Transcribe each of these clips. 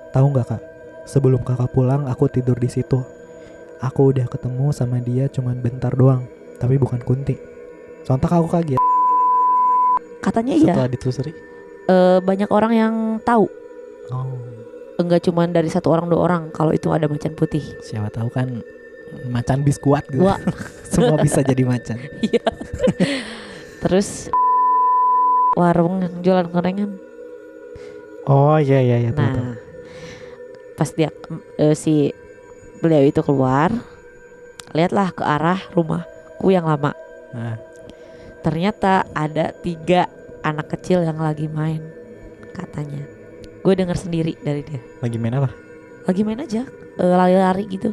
Tahu nggak kak? Sebelum kakak pulang aku tidur di situ. Aku udah ketemu sama dia cuman bentar doang, tapi bukan Kunti. Sontak aku kaget Katanya iya. setelah ditelusuri. Banyak orang yang tahu. Oh, Enggak cuma dari satu orang dua orang kalau itu ada macan putih. siapa tahu kan macan biskuat gitu. Wah. Semua bisa jadi macan. Iya. Terus warung yang jualan gorengan. Oh iya iya tahu. Nah, pas dia si beliau itu keluar, lihatlah ke arah rumahku yang lama. Nah, Ternyata ada 3 anak kecil yang lagi main, katanya. Gue dengar sendiri dari dia. lagi main apa? Lagi main aja, lari-lari gitu.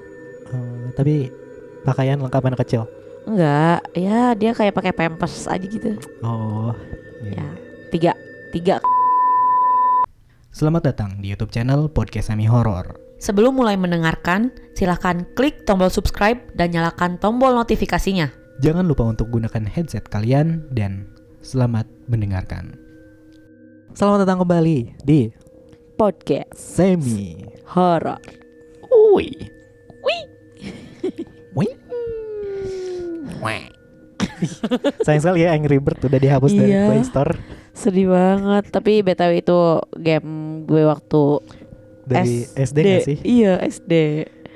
Tapi pakaian lengkap anak kecil. Enggak, ya dia kayak pakai pampers aja gitu. Oh, iya. Ya, tiga. Selamat datang di YouTube channel Podcast Semi Horor. Sebelum mulai mendengarkan, silahkan klik tombol subscribe dan nyalakan tombol notifikasinya. Jangan lupa untuk gunakan headset kalian dan selamat mendengarkan. Selamat datang kembali di Podcast Semi Horor. Ui. Wih. Wih. Sayang sekali ya Angry Bird udah dihapus dari Iya. Play Store. Sedih banget. Tapi BTW itu game gue waktu Dari SD nggak sih? Iya, SD.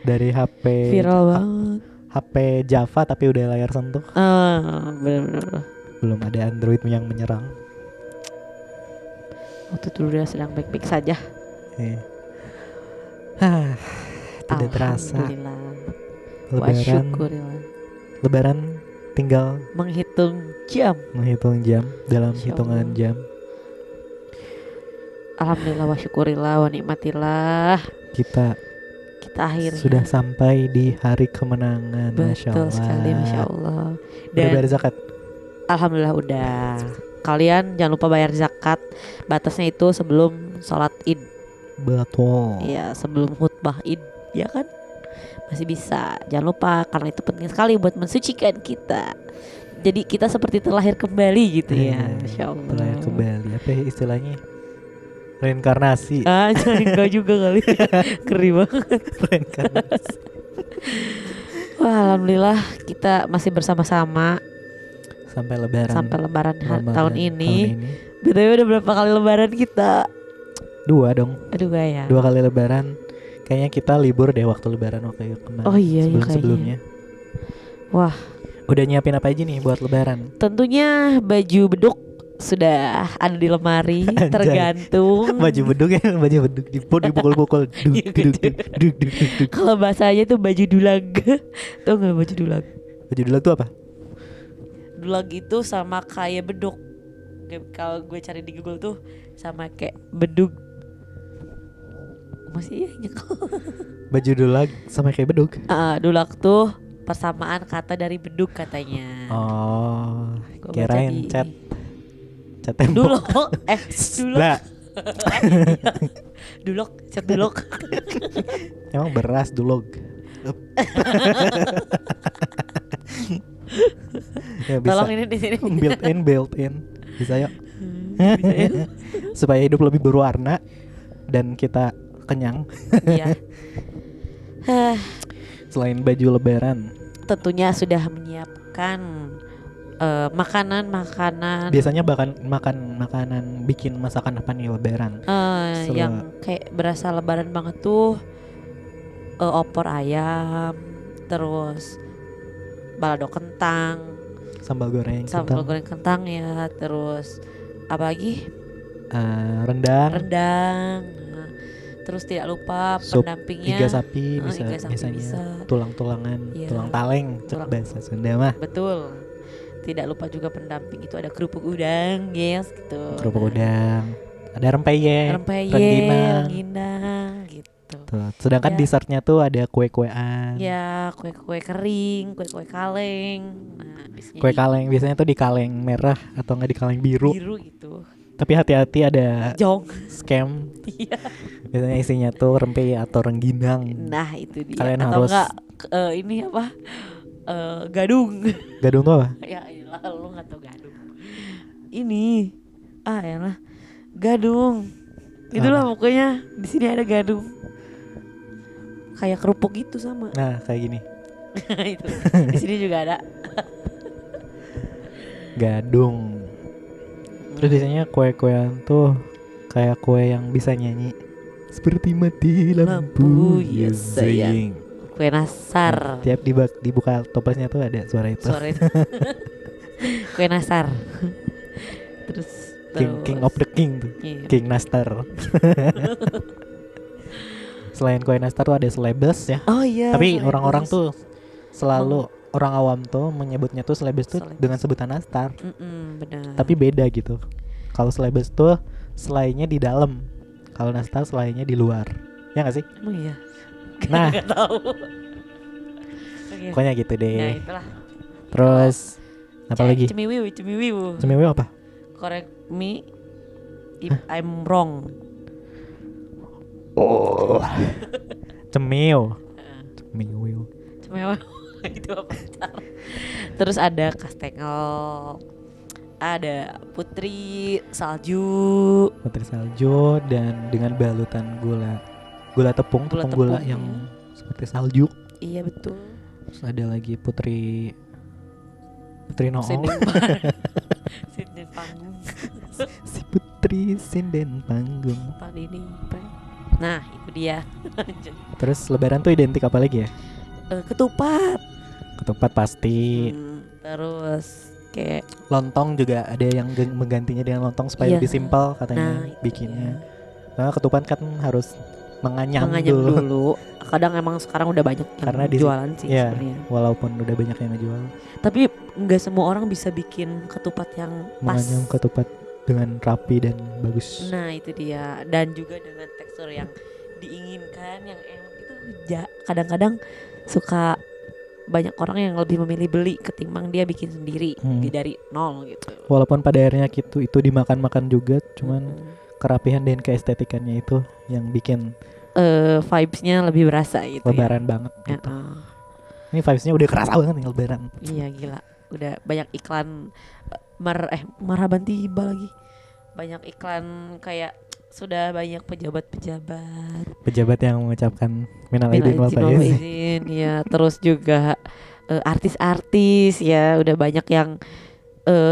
Dari HP Viral banget. HP Java tapi udah layar sentuh. Bener-bener. Belum ada Android yang menyerang. Waktu itu dia sedang baik-baik saja. Tidak terasa Alhamdulillah. Wa Lebaran. syukurillah. Lebaran tinggal Menghitung jam. menghitung jam dalam Insya hitungan Allah. jam. Alhamdulillah wa syukurillah wa nikmatillah. Kita Akhirnya sudah sampai di hari kemenangan. Masya betul Allah. sekali, Masya Allah. Udah Dan bayar zakat. alhamdulillah udah. Kalian jangan lupa bayar zakat. Batasnya itu sebelum sholat id. Betul. Iya, sebelum khutbah id, ya kan? Masih bisa. Jangan lupa karena itu penting sekali buat mensucikan kita. Jadi kita seperti terlahir kembali gitu ya. Masya Allah. Terlahir kembali. Apa ya istilahnya? Reinkarnasi. Jadi enggak juga kali. Keri banget. Reinkarnasi. Wah, alhamdulillah kita masih bersama-sama Sampai lebaran. sampai lebaran Ramadan tahun ini. tahun ini. BTW udah berapa kali lebaran kita? 2 dong. Aduh gak ya. 2 kali lebaran. Kayaknya kita libur deh waktu lebaran waktu kemarin. Oh iya, iya sebelumnya. Wah, Udah nyiapin apa aja nih buat lebaran? tentunya baju beduk sudah ada di lemari. Anjay. Tergantung. Baju beduk ya, baju beduk dipukul-pukul. Duk, duk, duk, duk, duk, duk, duk. Kalau bahasanya tuh baju dulag. Tau gak baju dulag? Baju dulu tuh apa? Dulag itu sama kayak beduk. Kalau gue cari di Google tuh sama kayak bedug. Masih iya nyekel. Baju dulu sama kayak beduk. Dulag tuh persamaan kata dari bedug katanya. Oh, Gua kirain baca cat tembok. Dulok. Dulok. Lah, Dulok, cat dulok. emang beras dulog. Ya bisa. Tolong ini di sini. built in. Bisa yuk. Bisa ya? Supaya hidup lebih berwarna dan kita kenyang. Iya. Selain baju lebaran, Tentunya sudah menyiapkan makanan-makanan biasanya makan makanan bikin masakan apa nih lebaran? yang kayak berasa lebaran banget tuh, opor ayam, terus balado kentang, Sambal goreng, sambal kentang, goreng kentang ya, terus apa lagi? rendang, Rendang. Nah, terus tidak lupa sup pendampingnya iga sapi bisa iga sapi biasanya, bisa. tulang-tulangan, Iya. tulang taleng, Tulang- bahasa Sunda mah. Betul. Tidak lupa juga pendamping itu ada kerupuk udang, yes gitu. Kerupuk udang, ada rempeyek, Rempeyek, rengginang. rengginang gitu. Tuh. Sedangkan Ya. dessertnya tuh ada kue-kuean. Ya, kue-kue kering, kue-kue kaleng. Nah, biasanya Kue kaleng biasanya tuh di kaleng merah atau enggak di kaleng biru. biru gitu. Tapi hati-hati ada Jong. scam. Iya. Biasanya isinya tuh rempeyek atau rengginang. Nah, itu dia. Kalian Atau harus- enggak ini apa? Gadung. Gadung tuh apa? Ya iyalah, lu enggak tahu gadung. Ini. Elah. Gadung. Itulah pokoknya di sini ada gadung. Kayak kerupuk gitu sama. Nah, kayak gini. Itu. Di sini juga ada. Gadung. Terus biasanya kue-kuean tuh kayak kue yang bisa nyanyi. Seperti mati lampu, Lampu, ya sayang. Kue nasar. Tiap dibuka toplesnya tuh ada suara itu. Suara itu. Kue nasar. Terus King of the King tuh. Iya. King Nastar. Selain kue nastar tuh ada selebes ya. Oh iya. Tapi selebes. orang-orang tuh selalu orang awam tuh menyebutnya tuh selebes tuh Selebes. dengan sebutan nastar. Benar. Tapi beda gitu. Kalau selebes tuh selainya di dalam. Kalau nastar selainya di luar. Ya nggak sih? Emang iya. Nah, Gak tahu. Oke. pokoknya gitu Nah deh. itulah. Terus apa lagi? Cemiwiu. Cemiwi apa? Correct me if I'm wrong. Oh. Cemil. Cemiwi. Cemiwiu. Itu apa? Terus ada kastengel, ada putri salju, Putri salju dan dengan balutan gula tepung Gula yang tepung, seperti salju. iya betul. Terus ada lagi Putri Nool. Sinden panggung. Si Putri Sinden Panggung. Ini. Nah itu dia. Terus lebaran tuh identik apa lagi ya? Ketupat. Ketupat pasti. Terus kayak Lontong juga ada yang menggantinya dengan lontong supaya Iya. lebih simpel katanya itu bikinnya. dia. Karena ketupat kan harus menganyam Menganyam dulu. dulu. Kadang emang sekarang udah banyak yang Karena jualan sih ya, sebenarnya. walaupun udah banyak yang ngejual. Tapi nggak semua orang bisa bikin ketupat yang pas. Menganyam ketupat dengan rapi dan bagus. Nah itu dia. Dan juga dengan tekstur yang diinginkan, yang enak itu kadang-kadang suka banyak orang yang lebih memilih beli ketimbang dia bikin sendiri dari nol gitu. Walaupun pada akhirnya itu dimakan-makan juga, cuman kerapihan dan keestetikannya itu yang bikin vibes-nya lebih berasa gitu. lebaran banget gitu. Ini vibes-nya udah kerasa banget nih lebaran. Iya gila. Udah banyak iklan marhaban tiba lagi. Banyak iklan kayak sudah banyak pejabat yang mengucapkan minal aidin wal faizin. Ya, terus juga artis-artis ya udah banyak yang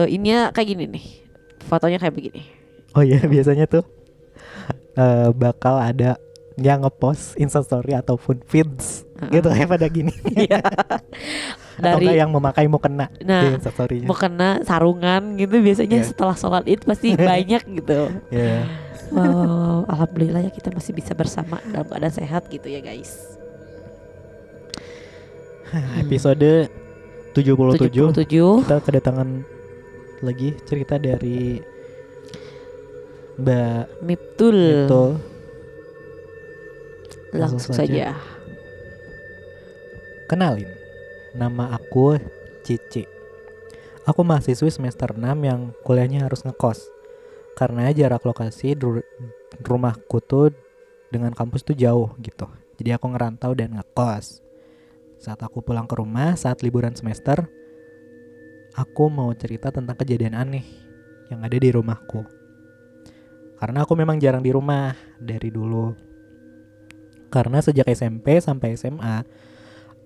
ininya kayak gini nih. Fotonya kayak begini. Oh iya, biasanya tuh bakal ada yang ngepost instastory ataupun feeds gitu kayak pada gini. Iya. Atau Dari kayak yang memakai mukena di nah, instastory-nya. mau kena sarungan gitu biasanya Iya. setelah sholat id pasti banyak gitu. Iya. Wow, alhamdulillah ya kita masih bisa bersama dalam keadaan sehat gitu ya guys. Episode 77 77. kita kedatangan lagi cerita dari Mbak Miptul. itu. Langsung saja. Kenalin, nama aku Cici. Aku mahasiswi semester 6 yang kuliahnya harus ngekos. Karena jarak lokasi rumahku tuh dengan kampus tuh jauh gitu. Jadi aku ngerantau dan ngekos. Saat aku pulang ke rumah saat liburan semester, aku mau cerita tentang kejadian aneh yang ada di rumahku. Karena aku memang jarang di rumah dari dulu. Karena sejak SMP sampai SMA,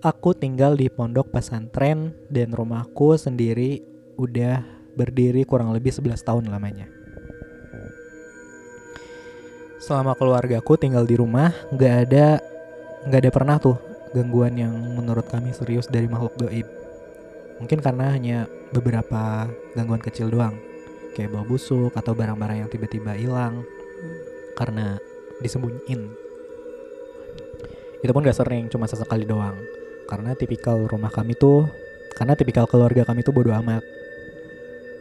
aku tinggal di pondok pesantren dan rumahku sendiri udah berdiri kurang lebih 11 tahun lamanya. Selama keluargaku tinggal di rumah, nggak ada pernah tuh gangguan yang menurut kami serius dari makhluk gaib. Mungkin karena hanya beberapa gangguan kecil doang, kayak bau busuk atau barang-barang yang tiba-tiba hilang karena disembunyiin. Itu pun gak sering, cuma sesekali doang. Karena tipikal keluarga kami tuh bodo amat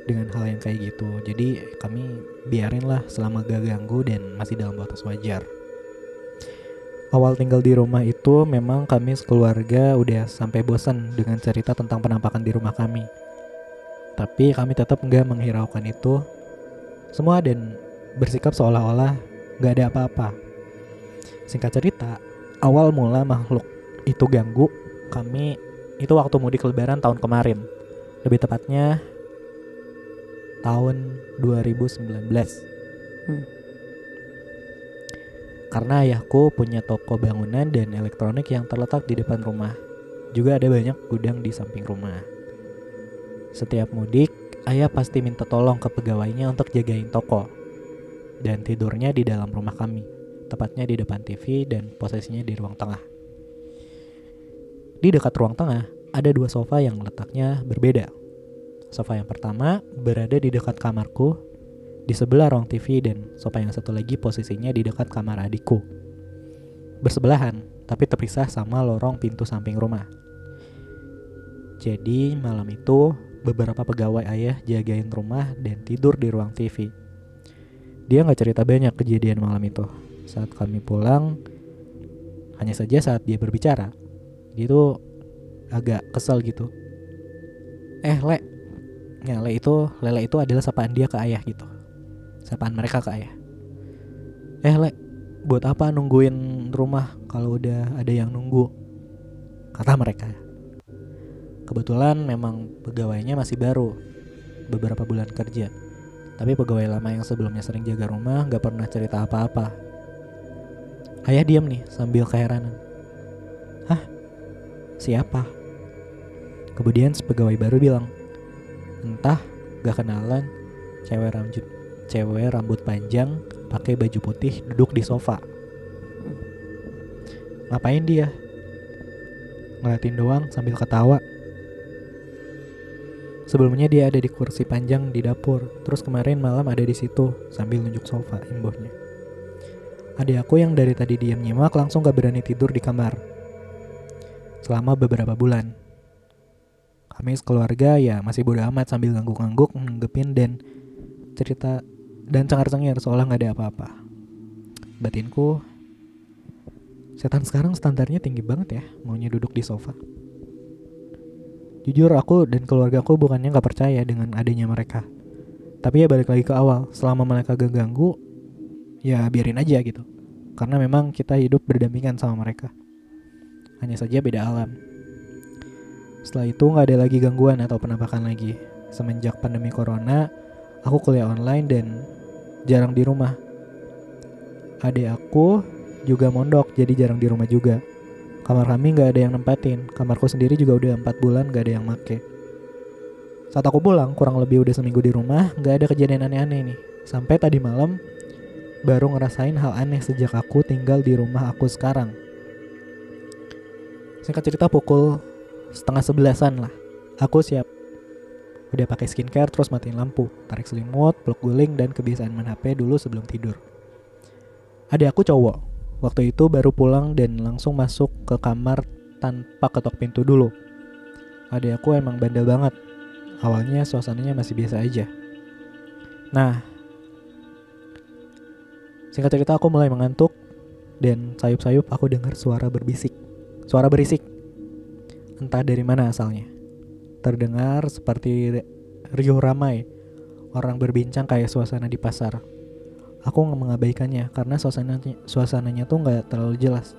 dengan hal yang kayak gitu. Jadi kami biarin lah selama gak ganggu dan masih dalam batas wajar. Awal tinggal di rumah itu memang kami sekeluarga udah sampai bosan dengan cerita tentang penampakan di rumah kami. Tapi kami tetap gak menghiraukan itu semua dan bersikap seolah-olah gak ada apa-apa. Singkat cerita, awal mula makhluk itu ganggu kami itu waktu mudik lebaran tahun kemarin. Lebih tepatnya tahun 2019. Karena ayahku punya toko bangunan dan elektronik yang terletak di depan rumah. Juga ada banyak gudang di samping rumah. Setiap mudik, ayah pasti minta tolong ke pegawainya untuk jagain toko. Dan tidurnya di dalam rumah kami, tepatnya di depan TV dan posisinya di ruang tengah. Di dekat ruang tengah, ada 2 sofa yang letaknya berbeda. Sofa yang pertama berada di dekat kamarku, di sebelah ruang TV, dan sofa yang satu lagi posisinya di dekat kamar adikku. Bersebelahan, tapi terpisah sama lorong pintu samping rumah. Jadi malam itu beberapa pegawai ayah jagain rumah dan tidur di ruang TV. Dia gak cerita banyak kejadian malam itu. Saat kami pulang, hanya saja saat dia berbicara, dia tuh agak kesel gitu. Lele itu adalah sapaan dia ke ayah gitu. Sapaan mereka ke ayah. Le, buat apa nungguin rumah kalau udah ada yang nunggu? Kata mereka. Kebetulan memang pegawainya masih baru, beberapa bulan kerja. Tapi pegawai lama yang sebelumnya sering jaga rumah gak pernah cerita apa-apa. Ayah diam nih sambil keheranan. Hah? Siapa? Kemudian si pegawai baru bilang, entah, gak kenalan, cewek rambut panjang, pakai baju putih, duduk di sofa. Ngapain dia? Ngeliatin doang sambil ketawa. Sebelumnya dia ada di kursi panjang di dapur, terus kemarin malam ada di situ sambil nunjuk sofa imbuhnya. Adik aku yang dari tadi diam nyimak langsung gak berani tidur di kamar. Selama beberapa bulan. Kami sekeluarga ya masih bodo amat sambil ngangguk-ngangguk, nanggepin dan cerita dan cengar-cengir seolah gak ada apa-apa. Batinku, setan sekarang standarnya tinggi banget ya, maunya duduk di sofa. Jujur aku dan keluargaku bukannya gak percaya dengan adanya mereka. Tapi ya balik lagi ke awal, selama mereka gak ganggu, ya biarin aja gitu. Karena memang kita hidup berdampingan sama mereka. Hanya saja beda alam. Setelah itu gak ada lagi gangguan atau penampakan lagi. Semenjak pandemi corona, aku kuliah online dan jarang di rumah. Adik aku juga mondok, jadi jarang di rumah juga. Kamar kami gak ada yang nempatin. Kamarku sendiri juga udah 4 bulan gak ada yang make. Saat aku pulang, kurang lebih udah seminggu di rumah, gak ada kejadian aneh-aneh nih. Sampai tadi malam baru ngerasain hal aneh sejak aku tinggal di rumah aku sekarang. Singkat cerita pukul 10:30 lah. Aku siap. Udah pakai skincare terus matiin lampu, tarik selimut, peluk guling, dan kebiasaan main HP dulu sebelum tidur. Adik aku cowok. Waktu itu baru pulang dan langsung masuk ke kamar tanpa ketok pintu dulu. Adik aku emang bandel banget. Awalnya suasananya masih biasa aja. Nah, singkat cerita aku mulai mengantuk dan sayup-sayup aku dengar suara berisik. Entah dari mana asalnya. Terdengar seperti riuh ramai, orang berbincang kayak suasana di pasar. Aku mengabaikannya karena suasananya tuh gak terlalu jelas.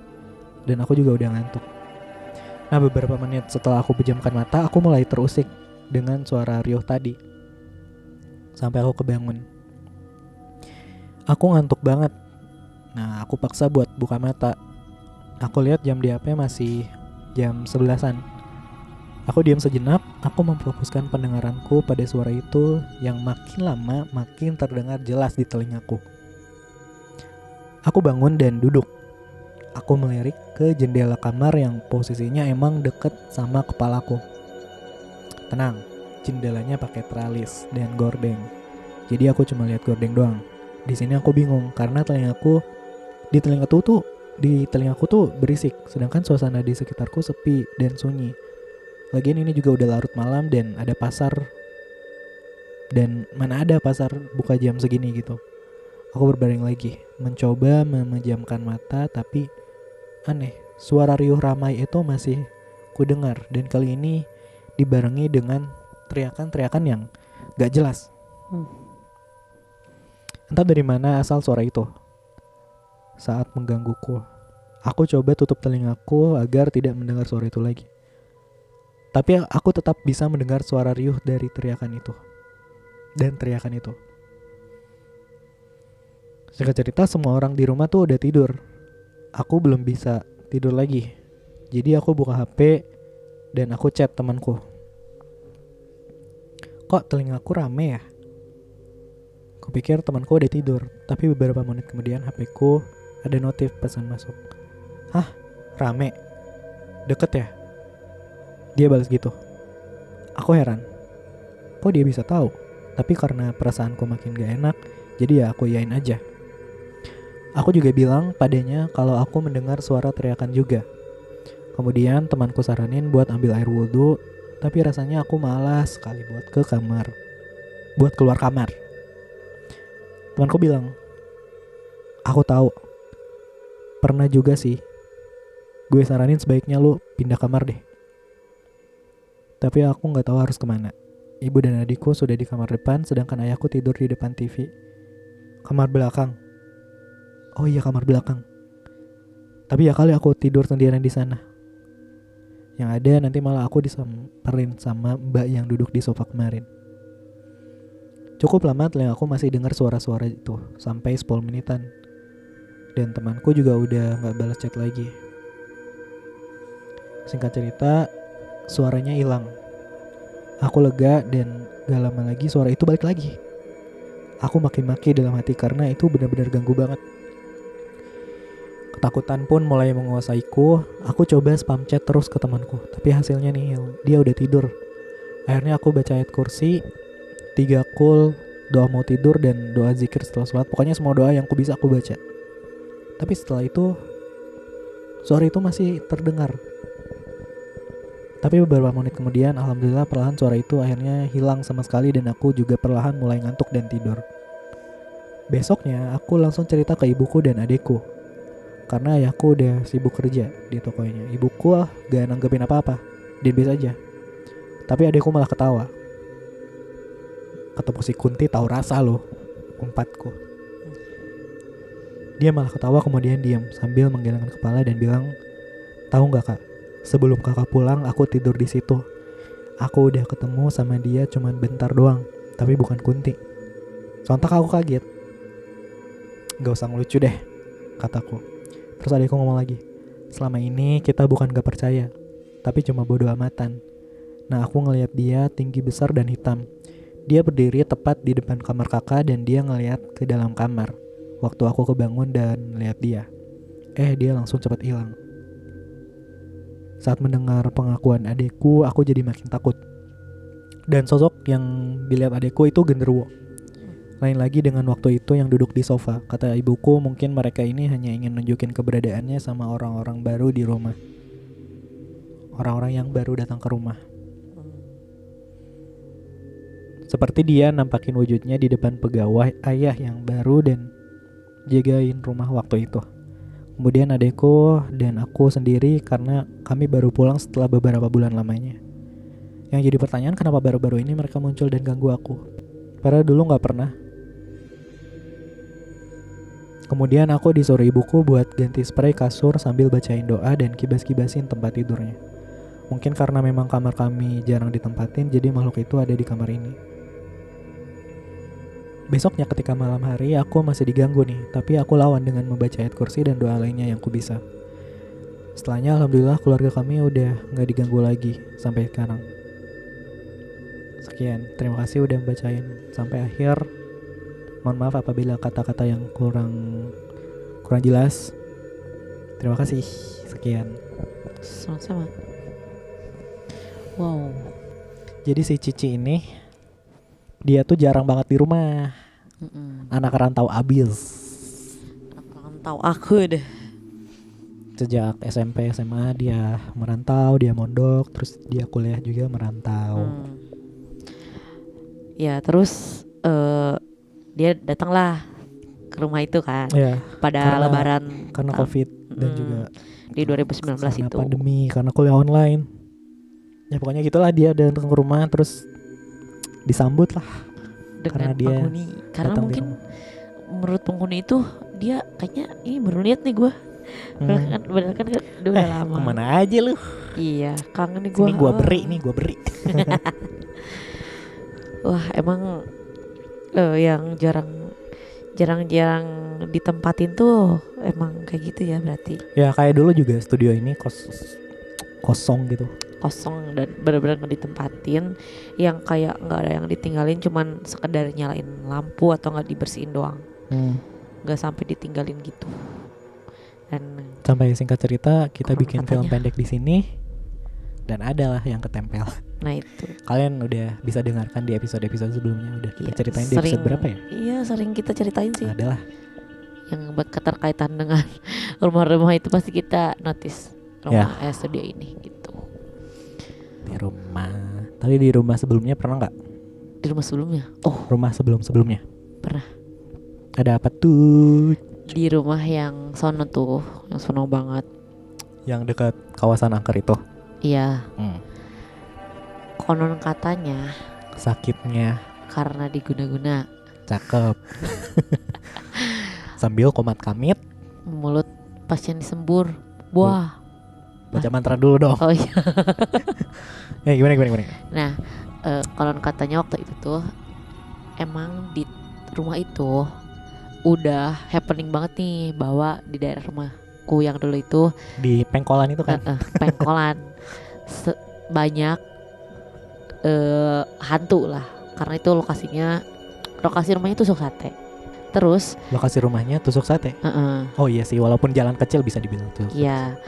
Dan aku juga udah ngantuk. Nah, beberapa menit setelah aku pejamkan mata, aku mulai terusik dengan suara riuh tadi. Sampai aku kebangun. Aku ngantuk banget. Nah, aku paksa buat buka mata. Aku lihat jam di HP masih jam 11-an. Aku diam sejenak, aku memfokuskan pendengaranku pada suara itu yang makin lama makin terdengar jelas di telingaku. Aku bangun dan duduk. Aku melirik ke jendela kamar yang posisinya emang deket sama kepalaku. Tenang, jendelanya pakai tralis dan gordeng. Jadi aku cuma lihat gordeng doang. Di sini aku bingung karena di telingaku tuh berisik, sedangkan suasana di sekitarku sepi dan sunyi. Lagian ini juga udah larut malam dan ada pasar. Dan mana ada pasar buka jam segini gitu. Aku berbaring lagi, mencoba memejamkan mata, tapi aneh, suara riuh ramai itu masih kudengar dan kali ini dibarengi dengan teriakan-teriakan yang gak jelas. Entah dari mana asal suara itu. Saat menggangguku, aku coba tutup telingaku agar tidak mendengar suara itu lagi. Tapi aku tetap bisa mendengar suara riuh dari teriakan itu. Dan teriakan itu. Singkat cerita semua orang di rumah tuh udah tidur. Aku belum bisa tidur lagi. Jadi aku buka HP dan aku chat temanku. Kok telingaku rame ya? Kupikir temanku udah tidur, tapi beberapa menit kemudian HPku ada notif pesan masuk. Hah? Rame? Deket ya? Dia balas gitu. Aku heran. Kok dia bisa tahu? Tapi karena perasaanku makin gak enak, jadi ya aku yain aja. Aku juga bilang padanya kalau aku mendengar suara teriakan juga. Kemudian temanku saranin buat ambil air wudhu, tapi rasanya aku malas sekali buat keluar kamar. Temanku bilang, aku tahu. Pernah juga sih. Gue saranin sebaiknya lu pindah kamar deh. Tapi aku gak tahu harus kemana. Ibu dan adikku sudah di kamar depan, sedangkan ayahku tidur di depan TV. Kamar belakang. Oh iya, kamar belakang. Tapi ya kali aku tidur sendirian di sana. Yang ada nanti malah aku disamperin sama mbak yang duduk di sofa kemarin. Cukup lama telingaku masih dengar suara-suara itu, sampai 10 menitan. Dan temanku juga udah gak balas chat lagi. Singkat cerita, suaranya hilang. Aku lega dan gak lama lagi suara itu balik lagi. Aku maki-maki dalam hati karena itu benar-benar ganggu banget. Ketakutan pun mulai menguasaiku. Aku coba spam chat terus ke temanku, tapi hasilnya nihil. Dia udah tidur. Akhirnya aku baca ayat kursi, 3 kul, doa mau tidur, dan doa zikir setelah sholat. Pokoknya semua doa yang aku bisa aku baca. Tapi setelah itu suara itu masih terdengar. Tapi beberapa menit kemudian, alhamdulillah perlahan suara itu akhirnya hilang sama sekali dan aku juga perlahan mulai ngantuk dan tidur. Besoknya aku langsung cerita ke ibuku dan adikku. Karena ayahku udah sibuk kerja di tokonya. Ibuku gak nanggepin apa-apa, dia biasa aja. Tapi adikku malah ketawa. Ketemu si Kunti tahu rasa loh, umpatku. Dia malah ketawa kemudian diam sambil menggelengkan kepala dan bilang, tahu nggak kak, sebelum kakak pulang aku tidur di situ. Aku udah ketemu sama dia cuman bentar doang, tapi bukan Kunti. Sontak aku kaget. Gak usah ngelucu deh, kataku. Terus adikku ngomong lagi, selama ini kita bukan gak percaya, tapi cuma bodoh amatan. Nah aku ngelihat dia tinggi besar dan hitam. Dia berdiri tepat di depan kamar kakak dan dia ngelihat ke dalam kamar. Waktu aku kebangun dan lihat dia, dia langsung cepat hilang. Saat mendengar pengakuan adikku, aku jadi makin takut. Dan sosok yang dilihat adikku itu genderuwo. Lain lagi dengan waktu itu yang duduk di sofa. Kata ibuku mungkin mereka ini hanya ingin nunjukin keberadaannya sama orang-orang baru di rumah. Orang-orang yang baru datang ke rumah. Seperti dia nampakin wujudnya di depan pegawai ayah yang baru dan jagain rumah waktu itu. Kemudian adekku dan aku sendiri karena kami baru pulang setelah beberapa bulan lamanya. Yang jadi pertanyaan kenapa baru-baru ini mereka muncul dan ganggu aku. Padahal dulu gak pernah. Kemudian aku disuruh ibuku buat ganti spray kasur sambil bacain doa dan kibas-kibasin tempat tidurnya. Mungkin karena memang kamar kami jarang ditempatin, jadi makhluk itu ada di kamar ini. Besoknya ketika malam hari aku masih diganggu nih, tapi aku lawan dengan membaca ayat kursi dan doa lainnya yang ku bisa. Setelahnya alhamdulillah keluarga kami udah gak diganggu lagi sampai sekarang. Sekian, terima kasih udah membacain sampai akhir. Mohon maaf apabila kata-kata yang kurang jelas. Terima kasih. Sekian. Sama-sama. Wow. Jadi si Cici ini dia tuh jarang banget di rumah. Anak rantau abis. Anak rantau aku deh. Sejak SMP SMA dia merantau, dia mondok, terus dia kuliah juga merantau. Ya terus dia datanglah ke rumah itu kan. Ya, pada lebaran karena COVID dan juga di 2019 karena itu. pandemi, karena kuliah online. Ya pokoknya gitulah, dia datang ke rumah terus disambut lah Dengan karena dia penghuni. Karena mungkin menurut penghuni itu dia kayaknya ini baru lihat nih gue. Bener kan udah lama. Kemana aja lu? Iya, kangen nih gue. Ini gue beri. Wah emang yang jarang-jarang ditempatin tuh emang kayak gitu ya berarti. Ya kayak dulu juga studio ini kosong gitu. Kosong dan benar-benar nggak ditempatin, yang kayak nggak ada yang ditinggalin, cuman sekedar nyalain lampu atau nggak dibersihin doang, nggak sampai ditinggalin gitu. Dan Sampai singkat cerita kita konon bikin film katanya. pendek di sini dan adalah yang ketempel. Nah itu Kalian udah bisa dengarkan di episode-episode sebelumnya, udah kita iya, ceritain di episode berapa ya? Iya sering kita ceritain sih Adalah yang keterkaitan dengan rumah-rumah itu pasti kita notice rumah studio ini gitu. di rumah. Tapi di rumah sebelumnya pernah nggak? Di rumah sebelumnya, oh Rumah sebelum-sebelumnya pernah. ada apa tuh? Di rumah yang sono tuh, yang sono banget. Yang dekat kawasan angker itu. Iya, konon katanya Sakitnya karena diguna-guna cakep. Sambil komat kamit mulut pasien disembur. Wah, baca mantra dulu dong. oh iya. Ya gimana? Nah, konon katanya waktu itu tuh emang di rumah itu udah happening banget nih, bahwa di daerah rumahku yang dulu itu Di pengkolan itu kan. pengkolan banyak hantu lah, karena itu lokasi rumahnya tusuk sate. Terus Lokasi rumahnya tusuk sate. Oh iya sih, walaupun jalan kecil bisa dibilang tusuk. ya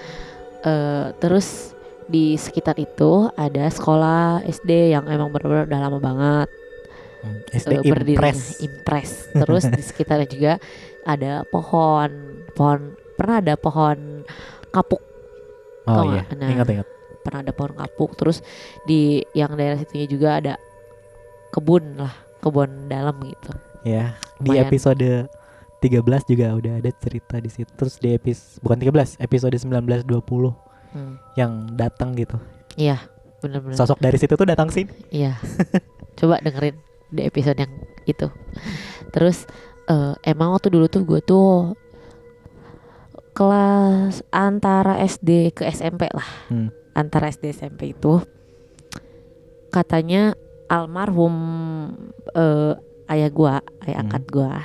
terus di sekitar itu ada sekolah SD yang emang benar-benar udah lama banget SD berdirinya, Impres. Impres. Terus di sekitarnya juga ada pohon pernah ada pohon kapuk. Oh Tau iya, nggak? Nah, ingat. pernah ada pohon kapuk. Terus di yang daerah situnya juga ada kebun dalam gitu. Ya, di Lumayan. episode 13 juga udah ada cerita di situ. Terus di bukan 13, episode 19 20 yang datang gitu. Iya, benar-benar. Sosok dari situ tuh datang sini. Iya. Coba dengerin di episode yang itu. Terus emang waktu dulu tuh gue tuh kelas antara SD ke SMP lah. Antara SD SMP itu katanya almarhum ayah angkat gua,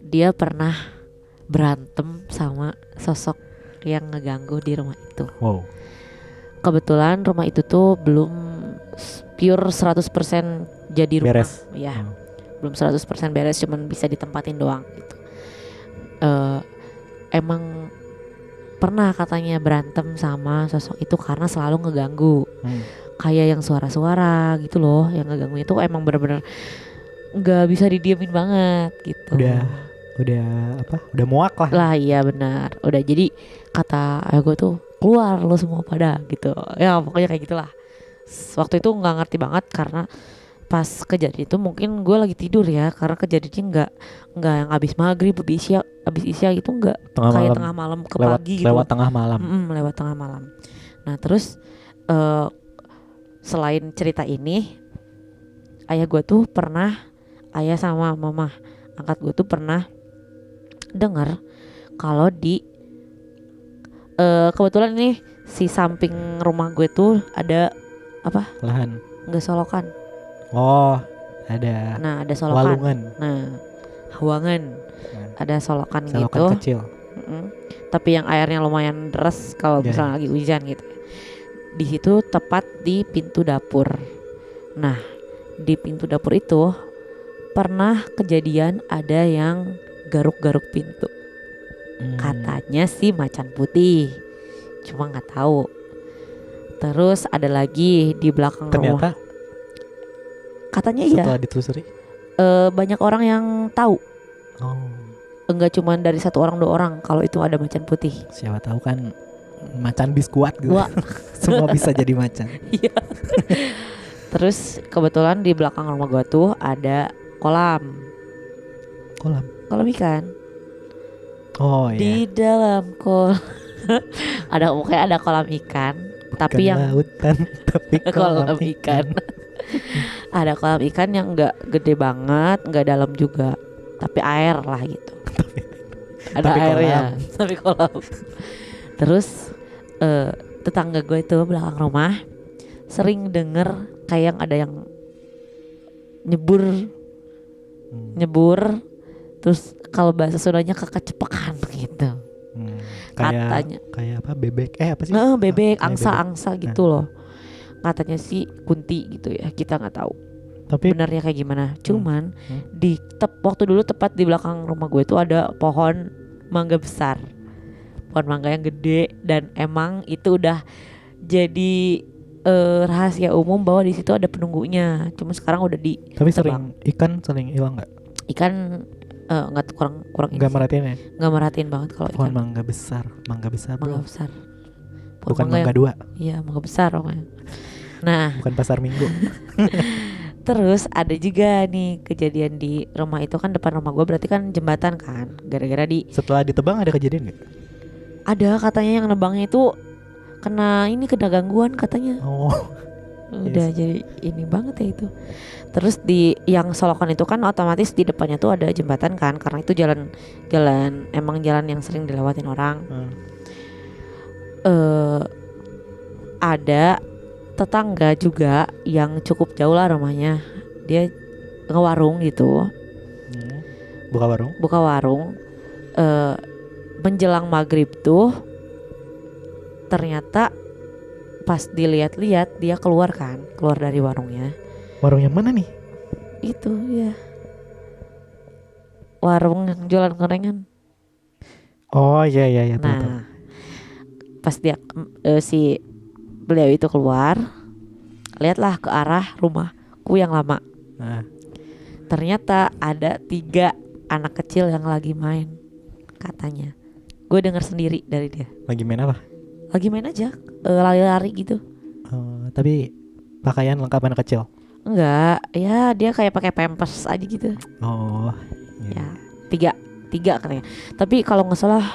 dia pernah berantem sama sosok yang ngeganggu di rumah itu. Wow. Kebetulan rumah itu tuh belum pure 100% jadi rumah. Beres. Ya, belum 100% beres, cuman bisa ditempatin doang gitu. Emang pernah katanya berantem sama sosok itu karena selalu ngeganggu. Kayak yang suara-suara gitu loh, yang ngeganggu itu emang bener-bener nggak bisa didiemin banget gitu. Udah muak lah. Lah iya benar. Udah, jadi kata ayah gue tuh, keluar lo semua pada gitu. Ya pokoknya kayak gitulah. Waktu itu nggak ngerti banget karena pas kejadian itu mungkin gue lagi tidur ya, karena kejadiannya nggak yang abis maghrib, abis isya gitu, nggak kayak tengah malam ke pagi gitu. Lewat tengah malam. Lewat tengah malam. Nah terus selain cerita ini, ayah sama mama angkat gue tuh pernah dengar kalau di kebetulan ini si samping rumah gue tuh ada apa? Lahan. Nggak, solokan. Oh, ada. Nah, ada solokan. Walungan. Nah, hawangan. Ada solokan gitu. Selokan kecil. Tapi yang airnya lumayan deras kalau misalnya lagi hujan gitu. Di situ tepat di pintu dapur. Nah, di pintu dapur itu pernah kejadian ada yang garuk-garuk pintu. Katanya sih macan putih, cuma nggak tahu. Terus ada lagi di belakang Ternyata rumah. Katanya setelah ditelusuri banyak orang yang tahu. Oh. Enggak cuma dari satu orang dua orang kalau itu ada macan putih. Siapa tahu kan macan biskuat gitu. Wah. Semua bisa jadi macan. Iya. Terus kebetulan di belakang rumah gua tuh ada kolam ikan. Oh iya. Di dalam ada kolam ikan. Bukan tapi yang lautan, tapi kolam ikan. Ada kolam ikan yang nggak gede banget, nggak dalam juga, tapi air lah gitu. Ada tapi airnya, tapi kolam. Terus tetangga gue itu belakang rumah sering denger kayak ada yang nyebur Terus kalau bahasa Sundanya kekecepekan gitu. Katanya. Kayak apa bebek apa sih? Bebek, Kayak angsa gitu loh. Katanya sih Kunti gitu ya. Kita nggak tahu Tapi benarnya kayak gimana. Cuman waktu dulu tepat di belakang rumah gue itu ada pohon mangga besar. Pohon mangga yang gede dan emang itu udah jadi rahasia umum bahwa di situ ada penunggunya. Cuma sekarang udah Tapi ikan sering hilang nggak? Ikan nggak kurang Nggak merhatiin ya? Nggak merhatiin banget kalau Pohon ikan. mangga besar bro. Mangga besar. Bukan mangga 2. Iya, mangga besar pokoknya. Nah, bukan pasar Minggu. terus ada juga nih kejadian di rumah itu kan, depan rumah gue berarti kan jembatan kan. Gara-gara setelah ditebang ada kejadian nggak? Ada katanya yang nebangnya itu kena gangguan katanya. Udah jadi ini banget ya itu. Terus di yang Solokan itu kan otomatis di depannya tuh ada jembatan kan, karena itu jalan yang sering dilewatin orang. Ada tetangga juga yang cukup jauh lah rumahnya. Dia ngewarung gitu. Buka warung. Menjelang maghrib tuh ternyata pas dilihat-lihat dia keluar dari warungnya. Warung yang mana nih? Itu ya, warung yang jualan gorengan. Oh iya Nah, pas dia si beliau itu keluar, lihatlah ke arah rumahku yang lama. Ternyata ada 3 anak kecil yang lagi main, katanya. Gue dengar sendiri dari dia. Lagi main apa? Lagi main aja, lari-lari gitu. Tapi pakaian lengkap anak kecil? Enggak, ya dia kayak pakai pampers aja gitu. Ya, 3 katanya. Tapi kalau nggak salah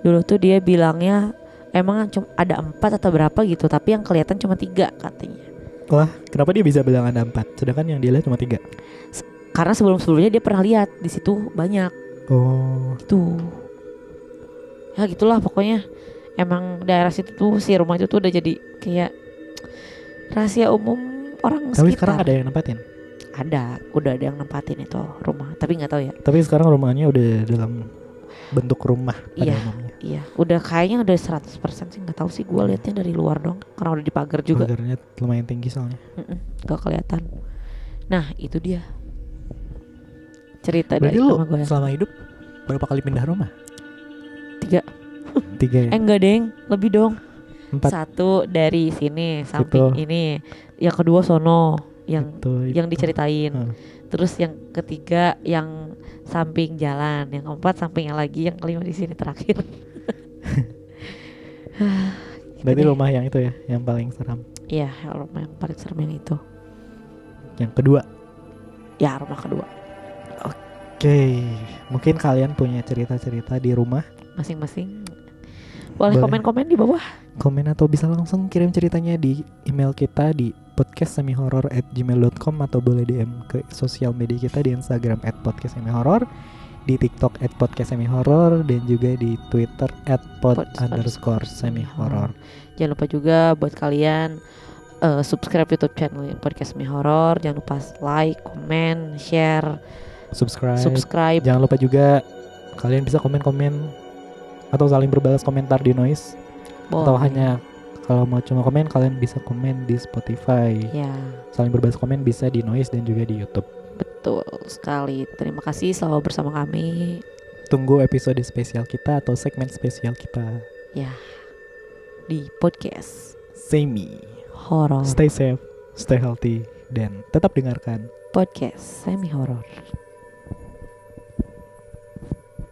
dulu tuh dia bilangnya emang cuma ada 4 atau berapa gitu, tapi yang kelihatan cuma 3 katanya. Wah, kenapa dia bisa bilang ada 4 sedangkan yang dia lihat cuma 3? Karena sebelumnya dia pernah lihat di situ banyak. Gitu. Ya gitulah pokoknya. Emang daerah situ tuh, si rumah itu tuh udah jadi kayak rahasia umum orang sekitar. Tapi sekarang ada yang nempatin? Udah ada yang nempatin itu rumah, tapi nggak tahu ya. Tapi sekarang rumahnya udah dalam bentuk rumah pada umumnya. Iya, udah kayaknya udah 100% sih, nggak tahu sih, gue liatnya dari luar dong, karena udah dipagar juga. Pagarnya lumayan tinggi soalnya. Gak kelihatan. Nah itu dia cerita berarti dari rumah gue. Selama hidup berapa kali pindah rumah? 3. 3 ya? Enggak deng, lebih dong. 4. 1 dari sini samping Itu. ini, yang kedua sono yang itu. diceritain. Terus yang ketiga yang samping jalan, yang keempat sampingnya lagi, yang kelima di sini terakhir. Berarti rumah yang itu ya, yang paling seram. Iya, rumah yang paling serem yang itu. Yang kedua? Ya, rumah kedua. Oke, mungkin kalian punya cerita-cerita di rumah masing-masing. Boleh komen-komen di bawah. Komen atau bisa langsung kirim ceritanya di email kita di podcastsemihorror@gmail.com, atau boleh DM ke sosial media kita di Instagram @podcastsemihorror, di TikTok @podcastsemihorror, dan juga di Twitter @pod_semihorror. Jangan lupa juga buat kalian subscribe YouTube channel Podcast Semi Horror. Jangan lupa like, comment, share, subscribe. Jangan lupa juga kalian bisa komen-komen atau saling berbalas komentar di Noise. Atau hanya kalau mau cuma komen, kalian bisa komen di Spotify. Ya. Saling berbalas komen bisa di Noise dan juga di YouTube. Betul sekali. Terima kasih selalu bersama kami. Tunggu episode spesial kita atau segmen spesial kita. Ya. Di podcast Semi Horror. Stay safe, stay healthy, dan tetap dengarkan Podcast Semi Horror.